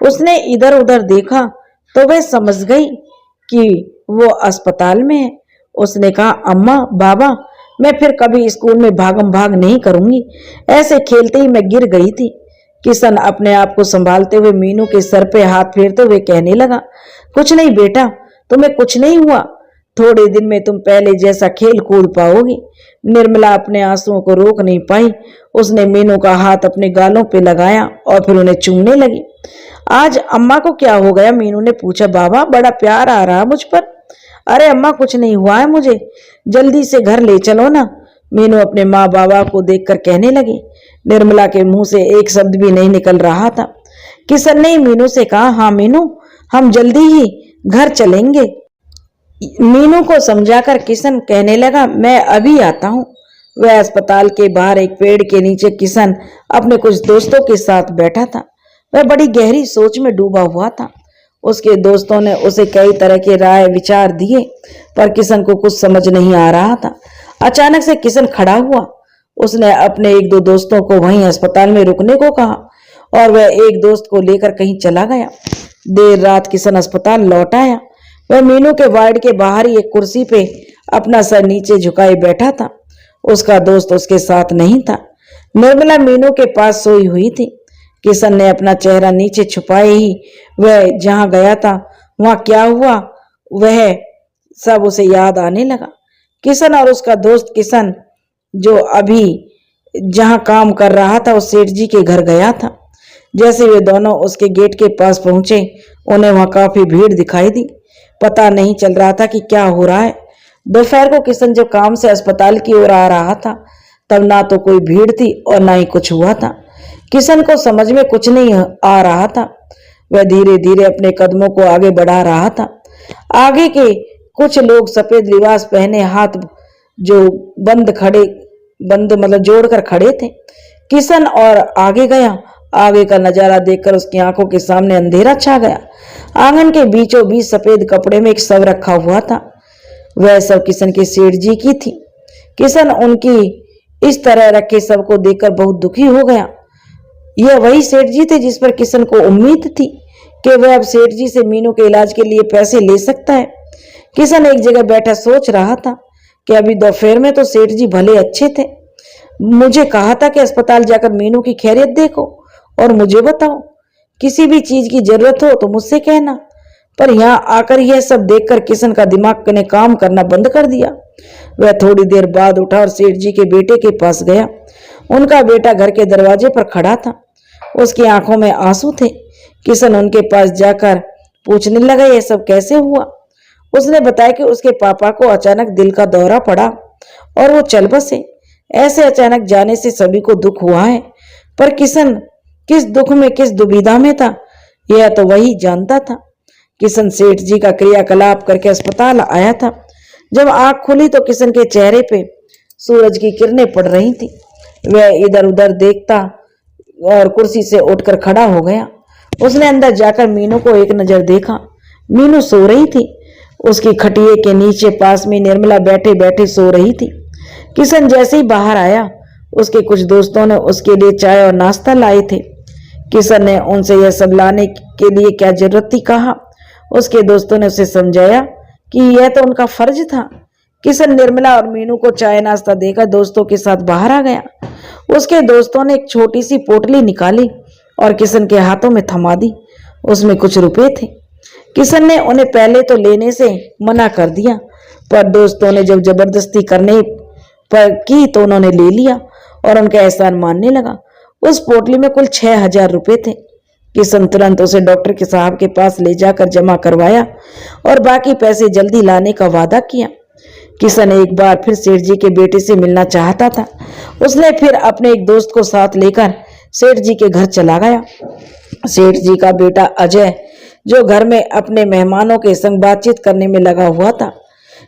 उसने इधर उधर देखा तो वह समझ गई कि वो अस्पताल में है। उसने कहा, अम्मा, बाबा, मैं फिर कभी स्कूल में भागम भाग नहीं करूंगी। ऐसे खेलते ही मैं गिर गई थी। किशन अपने आप को संभालते हुए मीनू के सर पे हाथ फेरते हुए कहने लगा, कुछ नहीं बेटा, तुम्हें कुछ नहीं हुआ। थोड़े दिन में तुम पहले जैसा खेल कूद पाओगी। निर्मला अपने आंसुओं को रोक नहीं पाई। उसने मीनू का हाथ अपने गालों पे लगाया और फिर उन्हें चूमने लगी। आज अम्मा को क्या हो गया? मीनू ने पूछा। बाबा, बड़ा प्यार आ रहा मुझ पर। अरे अम्मा कुछ नहीं हुआ है मुझे, जल्दी से घर ले चलो ना, मीनू अपने माँ बाबा को देखकर कहने लगी। निर्मला के मुंह से एक शब्द भी नहीं निकल रहा था। किशन ने मीनू से कहा, हाँ मीनू, हम जल्दी ही घर चलेंगे। मीनू को समझाकर किशन कहने लगा, मैं अभी आता हूँ। वह अस्पताल के बाहर एक पेड़ के नीचे किशन अपने कुछ दोस्तों के साथ बैठा था। वह बड़ी गहरी सोच में डूबा हुआ था। उसके दोस्तों ने उसे कई तरह के राय विचार दिए, पर किशन को कुछ समझ नहीं आ रहा था। अचानक से किशन खड़ा हुआ। उसने अपने एक दो दोस्तों को वहीं अस्पताल में रुकने को कहा और वह एक दोस्त को लेकर कहीं चला गया। देर रात किशन अस्पताल लौट आया। वह मीनू के वार्ड के बाहर ही एक कुर्सी पे अपना सर नीचे झुकाए बैठा था। उसका दोस्त उसके साथ नहीं था। निर्मला मीनू के पास सोई हुई थी। किशन ने अपना चेहरा नीचे छुपाए ही वह जहां गया था वहां क्या हुआ वह सब उसे याद आने लगा। किशन और उसका दोस्त किशन जो अभी जहां काम कर रहा था उस सेठ जी के घर गया था। जैसे वे दोनों उसके गेट के पास पहुंचे, उन्हें वहां काफी भीड़ दिखाई दी। पता नहीं चल रहा था कि क्या हो रहा है। दोपहर को किशन जब काम से अस्पताल की ओर आ रहा था तब ना तो कोई भीड़ थी और ना ही कुछ हुआ था। किशन को समझ में कुछ नहीं आ रहा था। वह धीरे धीरे अपने कदमों को आगे बढ़ा रहा था। आगे के कुछ लोग सफेद लिबास पहने, हाथ जो बंद मतलब जोड़कर खड़े थे। किशन और आगे गया। आगे का नजारा देखकर उसकी आंखों के सामने अंधेरा छा गया। आंगन के बीचों बीच सफेद कपड़े में एक शव रखा हुआ था। वह सब किशन के सेठ जी की थी। किशन उनकी इस तरह रखे शव को देखकर बहुत दुखी हो गया। यह वही सेठ जी थे जिस पर किशन को उम्मीद थी कि वह अब सेठ जी से मीनू के इलाज के लिए पैसे ले सकता है। किशन एक जगह बैठा सोच रहा था कि अभी दोपहर में तो सेठ जी भले अच्छे थे। मुझे कहा था कि अस्पताल जाकर मीनू की खैरियत देखो और मुझे बताओ, किसी भी चीज की जरूरत हो तो मुझसे कहना। पर यहाँ आकर यह सब देखकर किशन का दिमाग ने काम करना बंद कर दिया। वह थोड़ी देर बाद उठा और सेठ जी के बेटे के पास गया। उनका बेटा घर के दरवाजे पर खड़ा था। उसकी आंखों में आंसू थे। किशन उनके पास जाकर पूछने लगा, यह सब कैसे हुआ। उसने बताया कि उसके पापा को अचानक दिल का दौरा पड़ा और वो चल बसे। ऐसे अचानक जाने से सभी को दुख हुआ है, पर किशन किस दुख में, किस दुविधा में था, यह तो वही जानता था। किशन सेठ जी का क्रियाकलाप करके अस्पताल आया था। जब आंख खुली तो किशन के चेहरे पे सूरज की किरणें पड़ रही थी। वह इधर उधर देखता और कुर्सी से उठकर खड़ा हो गया। उसने अंदर जाकर मीनू को एक नजर देखा। मीनू सो रही थी। उसकी खटिए के नीचे पास में निर्मला बैठे बैठे सो रही थी। किशन जैसे ही बाहर आया, उसके कुछ दोस्तों ने उसके लिए चाय और नाश्ता लाए थे। किशन ने उनसे यह सब लाने के लिए क्या जरूरत थी कहा। उसके दोस्तों ने उसे समझाया कि यह तो उनका फर्ज था। किशन निर्मला और मीनू को चाय नाश्ता देकर दोस्तों के साथ बाहर आ गया। उसके दोस्तों ने एक छोटी सी पोटली निकाली और किशन के हाथों में थमा दी। उसमें कुछ रुपए थे। किशन ने उन्हें पहले तो लेने से मना कर दिया, पर दोस्तों ने जब जबरदस्ती करने पर की तो उन्होंने ले लिया और उनका एहसान मानने लगा। उस पोटली में कुल 6,000 रुपए थे। किशन तुरंत उसे डॉक्टर के साहब के पास ले जाकर जमा करवाया और बाकी पैसे जल्दी लाने का वादा किया। किशन एक बार फिर सेठ जी के बेटे से मिलना चाहता था। उसने फिर अपने एक दोस्त को साथ लेकर सेठ जी के घर चला गया। सेठ जी का बेटा अजय जो घर में अपने मेहमानों के संग बातचीत करने में लगा हुआ था।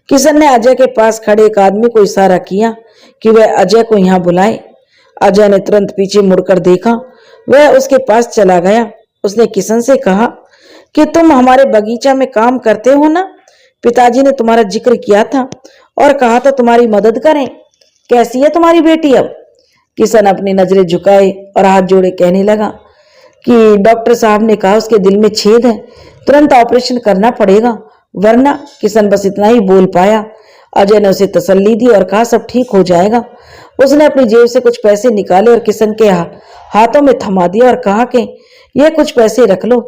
किशन ने अजय के पास खड़े एक आदमी को इशारा किया कि वह अजय को यहाँ बुलाए। अजय ने तुरंत पीछे मुड़कर देखा। वह उसके पास चला गया। उसने किशन से कहा कि तुम हमारे बगीचा में काम करते हो ना, पिताजी ने तुम्हारा जिक्र किया था और कहा था तुम्हारी मदद करें। कैसी है तुम्हारी बेटी अब। किशन अपनी नजरें झुकाए और हाथ जोड़े कहने लगा कि डॉक्टर साहब ने कहा उसके दिल में छेद है, तुरंत ऑपरेशन करना पड़ेगा वरना। किशन बस इतना ही बोल पाया। अजय ने उसे तसल्ली दी और कहा सब ठीक हो जाएगा। उसने अपनी जेब से कुछ पैसे निकाले और किशन के हाथों में थमा दिया और कहा कि यह कुछ पैसे रख लो,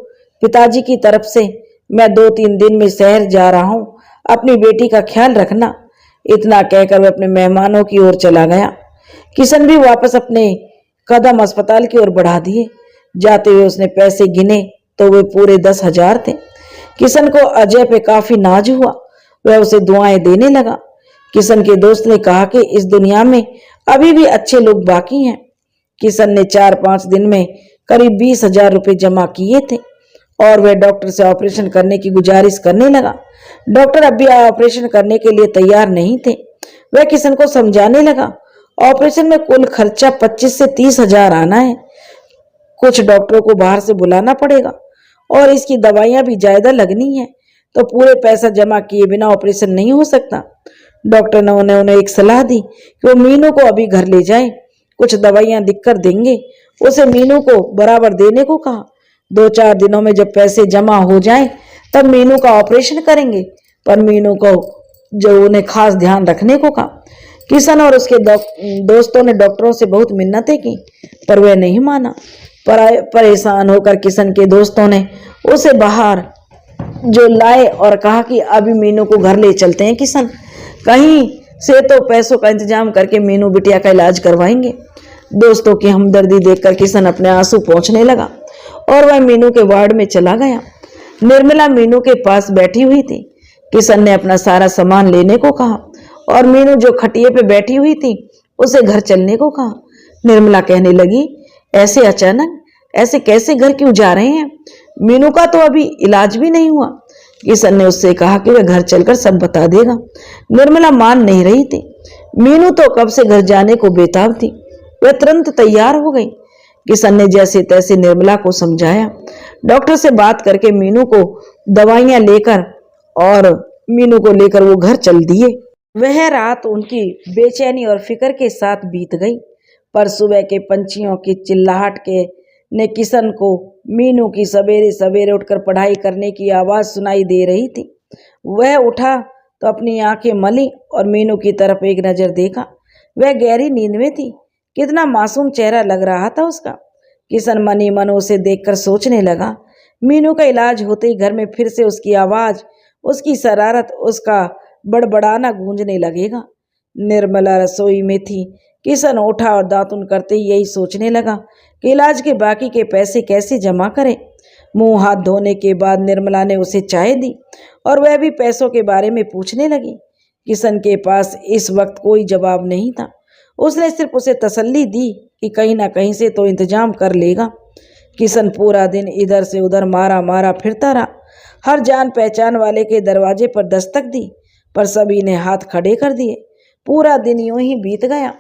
पिताजी की तरफ से मैं 2-3 दिन में शहर जा रहा हूं, अपनी बेटी का ख्याल रखना। इतना कहकर वह अपने मेहमानों की ओर चला गया। किशन भी वापस अपने कदम अस्पताल की ओर बढ़ा दिए। जाते हुए उसने पैसे गिने तो वे पूरे 10,000 थे। किशन को अजय पे काफी नाज हुआ। वह उसे दुआएं देने लगा। किशन के दोस्त ने कहा कि इस दुनिया में अभी भी अच्छे लोग बाकी हैं। किशन ने 4-5 दिन में करीब 20,000 रुपये जमा किए थे और वह डॉक्टर से ऑपरेशन करने की गुजारिश करने लगा। डॉक्टर अब भी ऑपरेशन करने के लिए तैयार नहीं थे। वह किशन को समझाने लगा, ऑपरेशन में कुल खर्चा 25 से 30,000 आना है। कुछ डॉक्टरों को बाहर से बुलाना पड़ेगा और इसकी दवाइयां भी ज्यादा लगनी है, तो पूरे पैसा जमा किए बिना ऑपरेशन नहीं हो सकता। डॉक्टर ने उन्हें एक सलाह दी कि वो मीनू को अभी घर ले जाए, कुछ दवाइयां लिखकर देंगे। उसे मीनू को बराबर देने को कहा। 2-4 दिनों में जब पैसे जमा हो जाएं, तब मीनू का ऑपरेशन करेंगे, पर मीनू को जो उन्हें खास ध्यान रखने को कहा। किशन और उसके दोस्तों ने डॉक्टरों से बहुत मिन्नतें की, पर वह नहीं माना। परेशान होकर किशन के दोस्तों ने उसे बाहर जो लाए और कहा कि अभी मीनू को घर ले चलते हैं किशन, कहीं से तो पैसों का इंतजाम करके मीनू बिटिया का इलाज करवाएंगे। दोस्तों की हमदर्दी देखकर किशन अपने आंसू पोंछने लगा और वह मीनू के वार्ड में चला गया। निर्मला मीनू के पास बैठी हुई थी। किशन ने अपना सारा सामान लेने को कहा और मीनू जो खटिए पे बैठी हुई थी उसे घर चलने को कहा। निर्मला कहने लगी, ऐसे अचानक, ऐसे कैसे घर क्यों जा रहे हैं? मीनू का तो अभी इलाज भी नहीं हुआ। किशन ने उससे कहा कि वह घर चलकर सब बता देगा। निर्मला मान नहीं रही थी। मीनू तो कब से घर जाने को बेताब थी। वह तुरंत तैयार हो गई। किशन ने जैसे तैसे निर्मला को समझाया। डॉक्टर से बात करके मीनू को दवाइयां लेकर और मीनू को लेकर वो घर चल दिए। वह रात उनकी बेचैनी और फिक्र के साथ बीत गई, पर सुबह के पंछियों की चिल्लाहट के ने किशन को मीनू की सवेरे सवेरे उठकर पढ़ाई करने की आवाज सुनाई दे रही थी। वह उठा तो अपनी आंखें मली और मीनू की तरफ एक नजर देखा। वह गहरी नींद में थी। कितना मासूम चेहरा लग रहा था उसका। किशन मन ही मन उसे देखकर सोचने लगा, मीनू का इलाज होते ही घर में फिर से उसकी आवाज, उसकी शरारत, उसका बड़बड़ाना गूंजने लगेगा। निर्मला रसोई में थी। किशन उठा और दातुन करते ही यही सोचने लगा कि इलाज के बाकी के पैसे कैसे जमा करें। मुंह हाथ धोने के बाद निर्मला ने उसे चाय दी और वह भी पैसों के बारे में पूछने लगी। किशन के पास इस वक्त कोई जवाब नहीं था। उसने सिर्फ उसे तसल्ली दी कि कहीं ना कहीं से तो इंतजाम कर लेगा। किशन पूरा दिन इधर से उधर मारा मारा फिरता रहा। हर जान पहचान वाले के दरवाजे पर दस्तक दी, पर सभी ने हाथ खड़े कर दिए। पूरा दिन यूं ही बीत गया।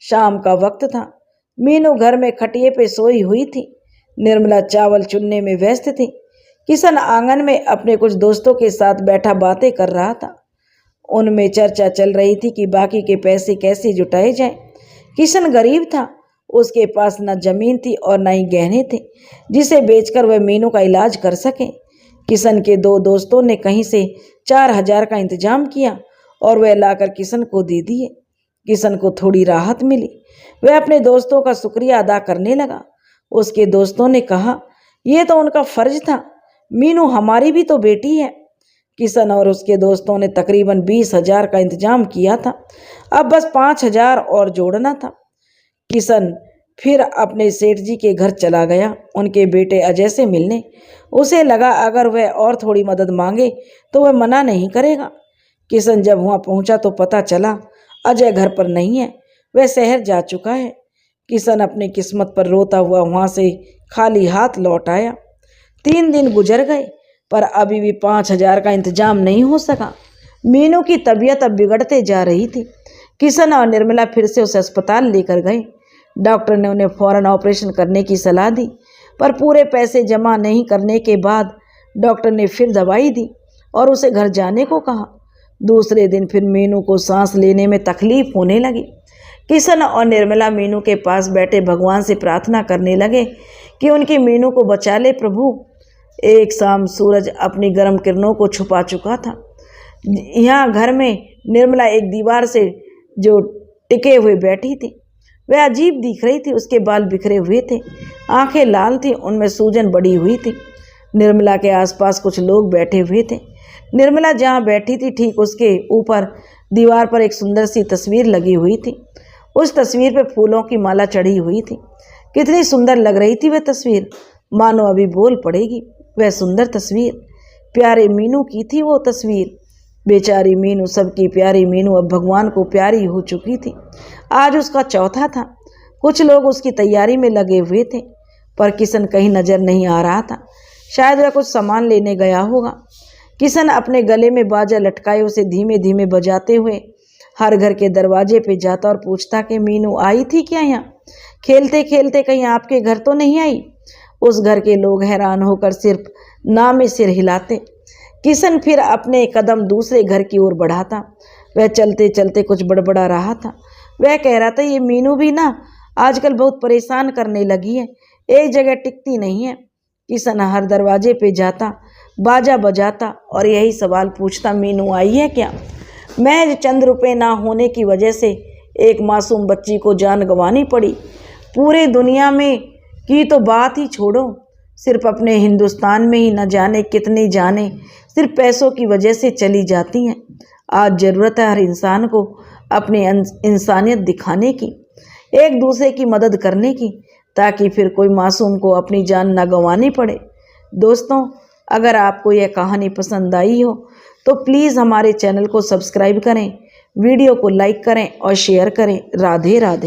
शाम का वक्त था। मीनू घर में खटिए पे सोई हुई थी। निर्मला चावल चुनने में व्यस्त थी। किशन आंगन में अपने कुछ दोस्तों के साथ बैठा बातें कर रहा था। उनमें चर्चा चल रही थी कि बाकी के पैसे कैसे जुटाए जाएं। किशन गरीब था। उसके पास न जमीन थी और न ही गहने थे जिसे बेचकर वह मीनू का इलाज कर सके। किशन के 2 दोस्तों ने कहीं से 4,000 का इंतजाम किया और वह लाकर किशन को दे दिए। किशन को थोड़ी राहत मिली। वह अपने दोस्तों का शुक्रिया अदा करने लगा। उसके दोस्तों ने कहा, यह तो उनका फर्ज था, मीनू हमारी भी तो बेटी है। किशन और उसके दोस्तों ने तकरीबन 20,000 का इंतजाम किया था। अब बस 5,000 और जोड़ना था। किशन फिर अपने सेठ जी के घर चला गया, उनके बेटे अजय से मिलने। उसे लगा अगर वह और थोड़ी मदद मांगे तो वह मना नहीं करेगा। किशन जब वहाँ पहुँचा तो पता चला अजय घर पर नहीं है, वह शहर जा चुका है। किशन अपनी किस्मत पर रोता हुआ वहाँ से खाली हाथ लौट आया। 3 दिन गुजर गए, पर अभी भी 5,000 का इंतजाम नहीं हो सका। मीनू की तबीयत अब बिगड़ते जा रही थी। किशन और निर्मला फिर से उसे अस्पताल लेकर गए। डॉक्टर ने उन्हें फौरन ऑपरेशन करने की सलाह दी, पर पूरे पैसे जमा नहीं करने के बाद डॉक्टर ने फिर दवाई दी और उसे घर जाने को कहा। दूसरे दिन फिर मीनू को सांस लेने में तकलीफ होने लगी। किशन और निर्मला मीनू के पास बैठे भगवान से प्रार्थना करने लगे कि उनकी मीनू को बचा ले प्रभु। एक शाम सूरज अपनी गर्म किरणों को छुपा चुका था। यहाँ घर में निर्मला एक दीवार से जो टिके हुए बैठी थी। वह अजीब दिख रही थी। उसके बाल बिखरे हुए थे, आंखें लाल थी, उनमें सूजन बढ़ी हुई थी। निर्मला के आसपास कुछ लोग बैठे हुए थे। निर्मला जहाँ बैठी थी ठीक उसके ऊपर दीवार पर एक सुंदर सी तस्वीर लगी हुई थी। उस तस्वीर पर फूलों की माला चढ़ी हुई थी। कितनी सुंदर लग रही थी वह तस्वीर, मानो अभी बोल पड़ेगी। वह सुंदर तस्वीर प्यारे मीनू की थी। वो तस्वीर बेचारी मीनू, सबकी प्यारी मीनू अब भगवान को प्यारी हो चुकी थी। आज उसका चौथा था। कुछ लोग उसकी तैयारी में लगे हुए थे, पर किशन कहीं नजर नहीं आ रहा था। शायद वह कुछ सामान लेने गया होगा। किशन अपने गले में बाजा लटकाए उसे धीमे धीमे बजाते हुए हर घर के दरवाजे पे जाता और पूछता कि मीनू आई थी क्या यहाँ? खेलते खेलते कहीं आपके घर तो नहीं आई? उस घर के लोग हैरान होकर सिर्फ ना में सिर हिलाते। किशन फिर अपने कदम दूसरे घर की ओर बढ़ाता। वह चलते चलते कुछ बड़बड़ा रहा था। वह कह रहा था, ये मीनू भी ना आजकल बहुत परेशान करने लगी है, एक जगह टिकती नहीं है। किशन हर दरवाजे पे जाता, बाजा बजाता और यही सवाल पूछता, मीनू आई है क्या? महज चंद रुपए ना होने की वजह से एक मासूम बच्ची को जान गंवानी पड़ी। पूरे दुनिया में की तो बात ही छोड़ो, सिर्फ अपने हिंदुस्तान में ही न जाने कितनी जाने सिर्फ पैसों की वजह से चली जाती हैं। आज ज़रूरत है हर इंसान को अपनी इंसानियत दिखाने की, एक दूसरे की मदद करने की, ताकि फिर कोई मासूम को अपनी जान न गंवानी पड़े। दोस्तों, अगर आपको यह कहानी पसंद आई हो तो प्लीज़ हमारे चैनल को सब्सक्राइब करें, वीडियो को लाइक करें और शेयर करें। राधे राधे।